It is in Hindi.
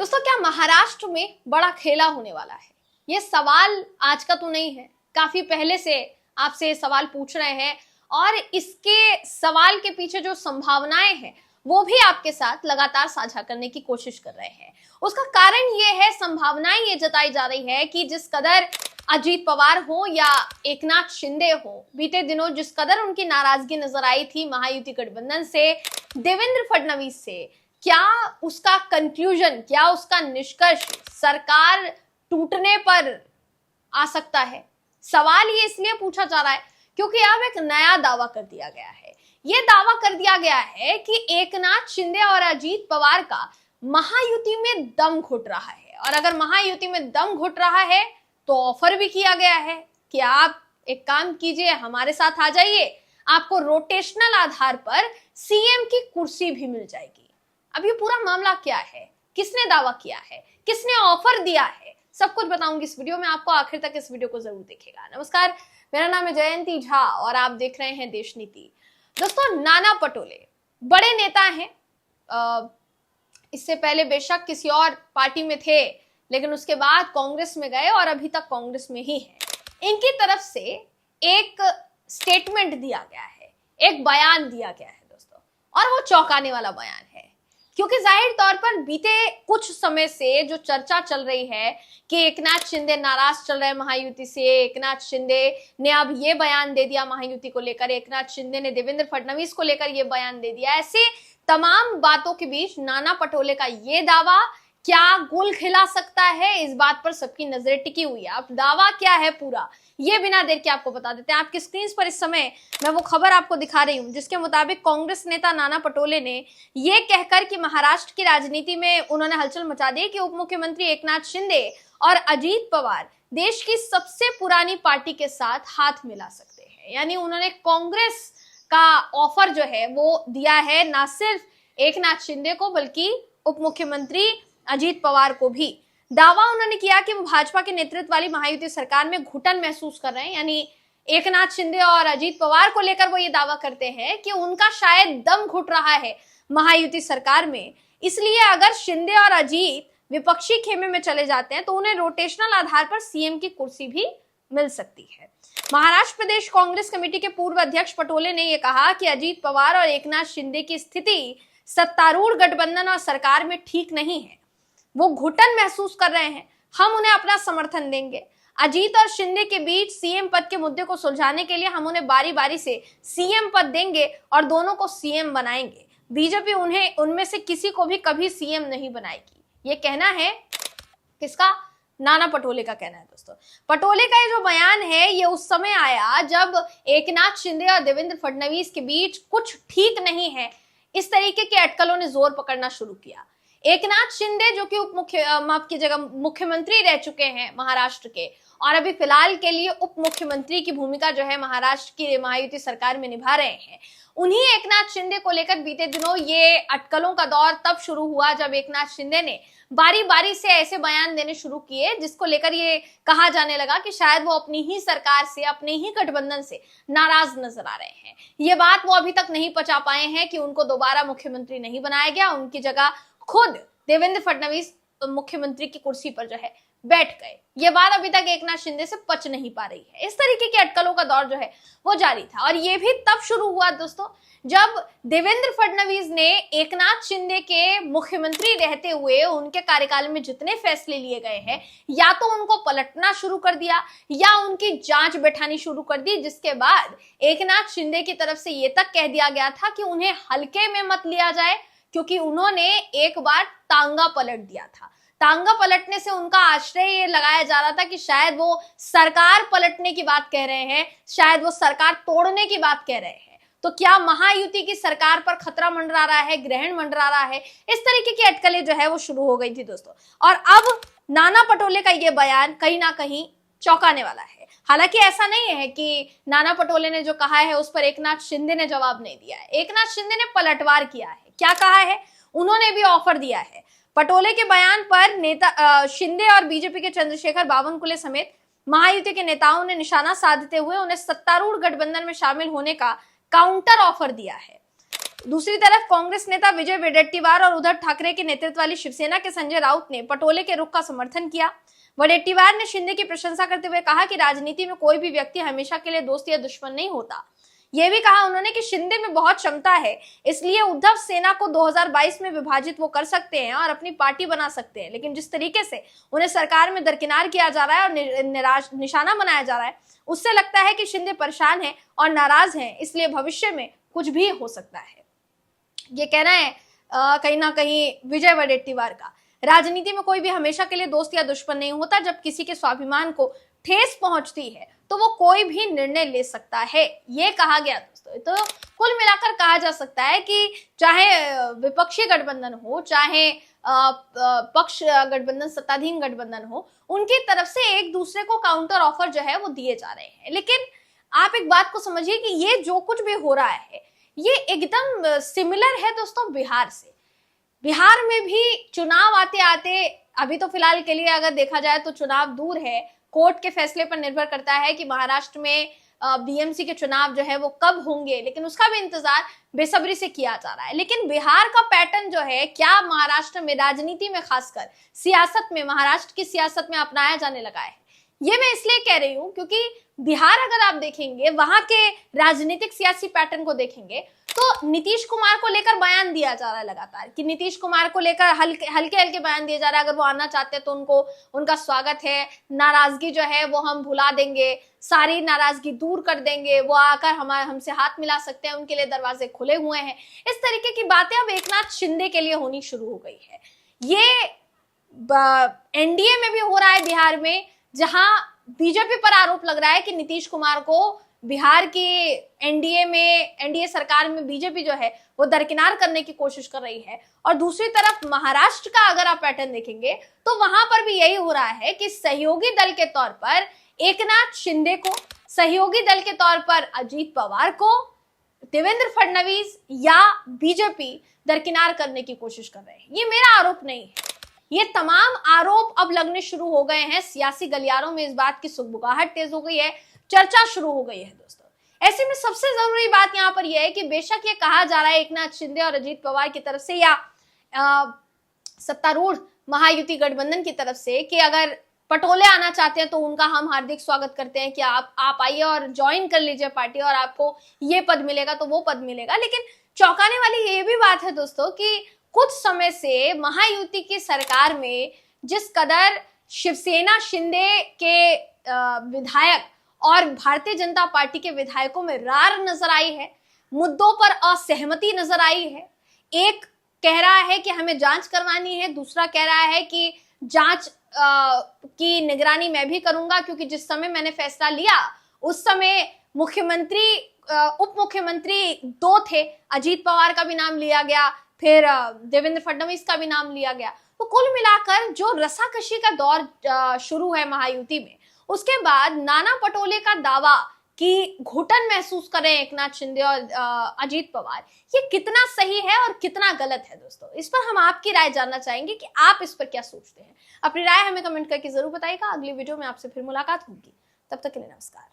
दोस्तों, क्या महाराष्ट्र में बड़ा खेला होने वाला है? ये सवाल आज का तो नहीं है, काफी पहले से आपसे ये सवाल पूछ रहे हैं और इसके सवाल के पीछे जो संभावनाएं हैं वो भी आपके साथ लगातार साझा करने की कोशिश कर रहे हैं। उसका कारण ये है, संभावनाएं ये जताई जा रही है कि जिस कदर अजीत पवार हो या एकनाथ शिंदे हो, बीते दिनों जिस कदर उनकी नाराजगी नजर आई थी महायुति गठबंधन से, देवेंद्र फडणवीस से, क्या उसका कंक्लूजन, क्या उसका निष्कर्ष सरकार टूटने पर आ सकता है? सवाल ये इसलिए पूछा जा रहा है क्योंकि अब एक नया दावा कर दिया गया है। ये दावा कर दिया गया है कि एकनाथ शिंदे और अजीत पवार का महायुति में दम घुट रहा है, और अगर महायुति में दम घुट रहा है तो ऑफर भी किया गया है कि आप एक काम कीजिए, हमारे साथ आ जाइए, आपको रोटेशनल आधार पर सीएम की कुर्सी भी मिल जाएगी। अब ये पूरा मामला क्या है, किसने दावा किया है, किसने ऑफर दिया है, सब कुछ बताऊंगी इस वीडियो में। आपको आखिर तक इस वीडियो को जरूर देखिएगा। नमस्कार, मेरा नाम है जयंती झा और आप देख रहे हैं देश नीति। दोस्तों, नाना पटोले बड़े नेता हैं। इससे पहले बेशक किसी और पार्टी में थे, लेकिन उसके बाद कांग्रेस में गए और अभी तक कांग्रेस में ही हैं। इनकी तरफ से एक स्टेटमेंट दिया गया है, एक बयान दिया गया है दोस्तों, और वो चौंकाने वाला बयान है, क्योंकि जाहिर तौर पर बीते कुछ समय से जो चर्चा चल रही है कि एकनाथ शिंदे नाराज चल रहे हैं महायुति से, एकनाथ शिंदे ने अब ये बयान दे दिया महायुति को लेकर, एकनाथ शिंदे ने देवेंद्र फडणवीस को लेकर ये बयान दे दिया, ऐसे तमाम बातों के बीच नाना पटोले का ये दावा क्या गुल खिला सकता है, इस बात पर सबकी नजरें टिकी हुई है। अब दावा क्या है पूरा, ये बिना देर के आपको बता देते हैं। आपकी स्क्रीन पर इस समय मैं वो खबर आपको दिखा रही हूं जिसके मुताबिक कांग्रेस नेता नाना पटोले ने ये कहकर कि महाराष्ट्र की राजनीति में उन्होंने हलचल मचा दी कि उप मुख्यमंत्री एकनाथ शिंदे और अजीत पवार देश की सबसे पुरानी पार्टी के साथ हाथ मिला सकते हैं। यानी उन्होंने कांग्रेस का ऑफर जो है वो दिया है, ना सिर्फ एकनाथ शिंदे को बल्कि उप मुख्यमंत्री अजीत पवार को भी। दावा उन्होंने किया कि वो भाजपा के नेतृत्व वाली महायुति सरकार में घुटन महसूस कर रहे हैं। यानी एकनाथ शिंदे और अजीत पवार को लेकर वो ये दावा करते हैं कि उनका शायद दम घुट रहा है महायुति सरकार में, इसलिए अगर शिंदे और अजीत विपक्षी खेमे में चले जाते हैं तो उन्हें रोटेशनल आधार पर सीएम की कुर्सी भी मिल सकती है। महाराष्ट्र प्रदेश कांग्रेस कमेटी के पूर्व अध्यक्ष पटोले ने यह कहा कि अजीत पवार और एकनाथ शिंदे की स्थिति सत्तारूढ़ गठबंधन और सरकार में ठीक नहीं है, वो घुटन महसूस कर रहे हैं, हम उन्हें अपना समर्थन देंगे। अजीत और शिंदे के बीच सीएम पद के मुद्दे को सुलझाने के लिए हम उन्हें बारी बारी से सीएम पद देंगे और दोनों को सीएम बनाएंगे। बीजेपी उन्हें उनमें से किसी को भी कभी सीएम नहीं बनाएगी। ये कहना है किसका? नाना पटोले का कहना है दोस्तों। पटोले का ये जो बयान है ये उस समय आया जब एकनाथ शिंदे और देवेंद्र फडणवीस के बीच कुछ ठीक नहीं है, इस तरीके के अटकलों ने जोर पकड़ना शुरू किया। एकनाथ शिंदे जो कि मुख्यमंत्री रह चुके हैं महाराष्ट्र के, और अभी फिलहाल के लिए उप मुख्यमंत्री की भूमिका जो है महाराष्ट्र की महायुति सरकार में निभा रहे हैं, उन्हीं एकनाथ शिंदे को लेकर बीते दिनों ये अटकलों का दौर तब शुरू हुआ जब एकनाथ शिंदे ने बारी बारी से ऐसे बयान देने शुरू किए जिसको लेकर ये कहा जाने लगा कि शायद वो अपनी ही सरकार से, अपने ही गठबंधन से नाराज नजर आ रहे हैं। ये बात वो अभी तक नहीं पचा पाए हैं कि उनको दोबारा मुख्यमंत्री नहीं बनाया गया, उनकी जगह खुद देवेंद्र फडणवीस मुख्यमंत्री की कुर्सी पर जो है बैठ गए। ये बात अभी तक एकनाथ शिंदे से पच नहीं पा रही है। इस तरीके के अटकलों का दौर जो है वो जारी था, और ये भी तब शुरू हुआ दोस्तों जब देवेंद्र फडणवीस ने एकनाथ शिंदे के मुख्यमंत्री रहते हुए उनके कार्यकाल में जितने फैसले लिए गए हैं, या तो उनको पलटना शुरू कर दिया या उनकी जांच बैठानी शुरू कर दी, जिसके बाद एकनाथ शिंदे की तरफ से ये तक कह दिया गया था कि उन्हें हल्के में मत लिया जाए, क्योंकि उन्होंने एक बार तांगा पलट दिया था। तांगा पलटने से उनका आश्रय ये लगाया जा रहा था कि शायद वो सरकार पलटने की बात कह रहे हैं, शायद वो सरकार तोड़ने की बात कह रहे हैं। तो क्या महायुति की सरकार पर खतरा मंडरा रहा है, ग्रहण मंडरा रहा है? इस तरीके की अटकलें जो है वो शुरू हो गई थी दोस्तों, और अब नाना पटोले का ये बयान कहीं ना कहीं चौंकाने वाला है। हालांकि ऐसा नहीं है कि नाना पटोले ने जो कहा है उस पर एकनाथ शिंदे ने जवाब नहीं दिया है। एकनाथ शिंदे ने पलटवार किया है। क्या कहा है? उन्होंने भी ऑफर दिया है। पटोले के बयान पर नेता शिंदे और बीजेपी के चंद्रशेखर बावनकुले समेत महायुति के नेताओं ने निशाना साधते हुए उन्हें सत्तारूढ़ गठबंधन में शामिल होने का काउंटर ऑफर दिया है। दूसरी तरफ कांग्रेस नेता विजय वडेट्टीवार और उद्धव ठाकरे के नेतृत्व वाली शिवसेना के संजय राउत ने पटोले के रुख का समर्थन किया। वडेट्टीवार ने शिंदे की प्रशंसा करते हुए कहा कि राजनीति में कोई भी व्यक्ति हमेशा के लिए दोस्त या दुश्मन नहीं होता। यह भी कहा उन्होंने कि शिंदे में बहुत क्षमता है, इसलिए उद्धव सेना को 2022 में विभाजित वो कर सकते हैं और अपनी पार्टी बना सकते हैं, लेकिन जिस तरीके से उन्हें सरकार में दरकिनार किया जा रहा है और निशाना बनाया जा रहा है, उससे लगता है कि शिंदे परेशान है और नाराज हैं, इसलिए भविष्य में कुछ भी हो सकता है। ये कहना है कहीं ना कहीं विजय वडेट्टीवार का। राजनीति में कोई भी हमेशा के लिए दोस्त या दुश्मन नहीं होता। जब किसी के स्वाभिमान को ठेस पहुंचती है तो वो कोई भी निर्णय ले सकता है, ये कहा गया दोस्तों। तो कुल मिलाकर कहा जा सकता है कि चाहे विपक्षी गठबंधन हो, चाहे पक्ष गठबंधन, सत्ताधीन गठबंधन हो, उनकी तरफ से एक दूसरे को काउंटर ऑफर जो है वो दिए जा रहे हैं। लेकिन आप एक बात को समझिए कि ये जो कुछ भी हो रहा है ये एकदम सिमिलर है दोस्तों बिहार से। बिहार में भी चुनाव आते आते, अभी तो फिलहाल के लिए अगर देखा जाए तो चुनाव दूर है, कोर्ट के फैसले पर निर्भर करता है कि महाराष्ट्र में बीएमसी के चुनाव जो है वो कब होंगे, लेकिन उसका भी इंतजार बेसब्री से किया जा रहा है। लेकिन बिहार का पैटर्न जो है क्या महाराष्ट्र में राजनीति में, खासकर सियासत में, महाराष्ट्र की सियासत में अपनाया जाने लगा है। ये मैं इसलिए कह रही हूं क्योंकि बिहार अगर आप देखेंगे, वहां के राजनीतिक सियासी पैटर्न को देखेंगे तो नीतीश कुमार को लेकर बयान दिया जा रहा है लगातार कि नीतीश कुमार को लेकर हल्के हल्के बयान दिए जा रहा है। अगर वो आना चाहते हैं तो उनका स्वागत है, नाराजगी जो है वो हम भुला देंगे, सारी नाराजगी दूर कर देंगे, वो आकर हमसे हाथ मिला सकते हैं, उनके लिए दरवाजे खुले हुए हैं। इस तरीके की बातें अब एकनाथ शिंदे के लिए होनी शुरू हो गई है। ये एनडीए में भी हो रहा है बिहार में, जहां बीजेपी पर आरोप लग रहा है कि नीतीश कुमार को बिहार की एनडीए सरकार में बीजेपी जो है वो दरकिनार करने की कोशिश कर रही है। और दूसरी तरफ महाराष्ट्र का अगर आप पैटर्न देखेंगे तो वहां पर भी यही हो रहा है कि सहयोगी दल के तौर पर एकनाथ शिंदे को, सहयोगी दल के तौर पर अजीत पवार को देवेंद्र फडणवीस या बीजेपी दरकिनार करने की कोशिश कर रहे हैं। ये मेरा आरोप नहीं है, ये तमाम आरोप अब लगने शुरू हो गए हैं। सियासी गलियारों में इस बात की सुगबुगाहट तेज हो गई है, चर्चा शुरू हो गई है दोस्तों। ऐसे में सबसे जरूरी बात यहाँ पर यह है कि बेशक ये कहा जा रहा है एकनाथ शिंदे और अजीत पवार की तरफ से या सत्तारूढ़ महायुति गठबंधन की तरफ से कि अगर पटोले आना चाहते हैं तो उनका हम हार्दिक स्वागत करते हैं कि आप आइए और ज्वाइन कर लीजिए पार्टी और आपको ये पद मिलेगा तो वो पद मिलेगा। लेकिन चौंकाने वाली ये भी बात है दोस्तों कि कुछ समय से महायुति की सरकार में जिस कदर शिवसेना शिंदे के विधायक और भारतीय जनता पार्टी के विधायकों में रार नजर आई है, मुद्दों पर असहमति नजर आई है। एक कह रहा है कि हमें जांच करवानी है, दूसरा कह रहा है कि जांच की निगरानी मैं भी करूंगा, क्योंकि जिस समय मैंने फैसला लिया उस समय मुख्यमंत्री उप मुख्यमंत्री दो थे, अजीत पवार का भी नाम लिया गया, फिर देवेंद्र फडणवीस का भी नाम लिया गया। तो कुल मिलाकर जो रसाकशी का दौर शुरू है महायुति में, उसके बाद नाना पटोले का दावा कि घुटन महसूस करें एकनाथ शिंदे और अजीत पवार, ये कितना सही है और कितना गलत है दोस्तों। इस पर हम आपकी राय जानना चाहेंगे कि आप इस पर क्या सोचते हैं। अपनी राय हमें कमेंट करके जरूर बताइएगा। अगली वीडियो में आपसे फिर मुलाकात होगी, तब तक के लिए नमस्कार।